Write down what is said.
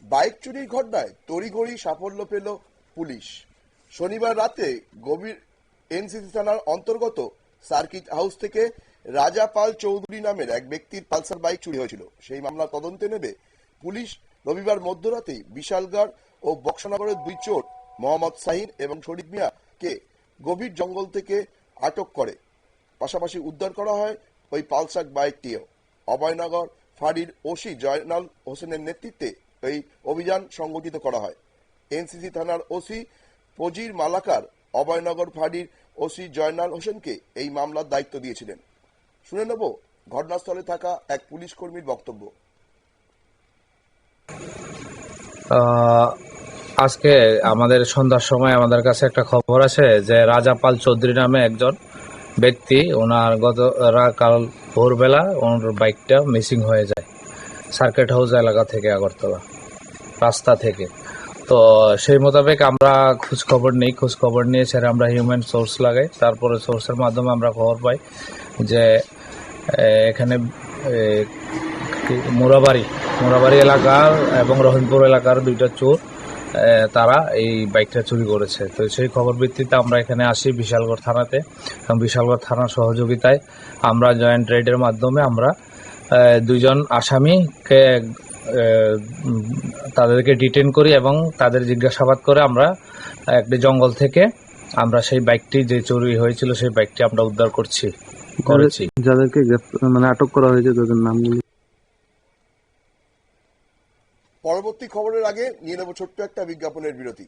Bike চুরির ঘটনায় তড়িঘড়ি সাফল্য পেল পুলিশ। শনিবার রাতে গভীর এনসিসি থানার অন্তর্গত সার্কিট হাউস থেকে রাজা পাল চৌধুরী নামের এক ব্যক্তির পালসার বাইক চুরি হয়েছিল। সেই মামলা তদন্তে নেবে পুলিশ রবিবার মধ্যরাতে বিশালগড় ও বক্সনগরের দুই চোর মোহাম্মদ শাহিন এবং শরীফ মিয়াকে গভীর জঙ্গল থেকে আটক করে। পাশাপাশি উদ্ধার করা হয় ওই পালসার বাইকটিও। অভয়নগর ফাঁড়ির ওসি জয়নাল হোসেনের নেতৃত্বে এই অভিযান সংগঠিত করা হয়। এনসিসি থানার ওসি ফজির মালাকার অভয়নগর ফাঁড়ির ওসি জয়নাল হোসেনকে এই মামলার দায়িত্ব দিয়েছিলেন। শুনে নেব ঘটনাস্থলে থাকা এক পুলিশ কর্মীর বক্তব্য। আজকে আমাদের সন্ধ্যার সময় আমাদের কাছে একটা খবর আছে যে রাজা পাল চৌধুরী নামে একজন ব্যক্তি, ওনার কাল ভোরবেলা ওনার বাইকটা মিসিং হয়ে যায় সার্কিট হাউস এলাকা থেকে, আগরতলা রাস্তা থেকে। তো সেই মোতাবেক আমরা খোঁজখবর নিয়ে সেটা আমরা হিউম্যান সোর্স লাগাই। তারপরে সোর্সের মাধ্যমে আমরা খবর পাই যে এখানে মোরাবাড়ি এলাকার এবং রহিমপুর এলাকার দুইটা চোর তারা এই বাইকটা চুরি করেছে। তো সেই খবর ভিত্তিতে আমরা এখানে আসি বিশালগড় থানাতে, এবং বিশালগড় থানার সহযোগিতায় আমরা জয়েন্ট রেডের মাধ্যমে আমরা দুইজন আসামিকে তাদেরকে ডিটেইন করি এবং তাদের জিজ্ঞাসাবাদ করে আমরা একটি জঙ্গল থেকে আমরা সেই বাইকটি যে চুরি হয়েছিল সেই বাইকটি আমরা উদ্ধার করেছি। যাদেরকে আটক করা হয়েছে তাদের নামগুলি। পরবর্তী খবরের আগে নিয়ে নেব ছোট্ট একটা বিজ্ঞাপনের বিরতি।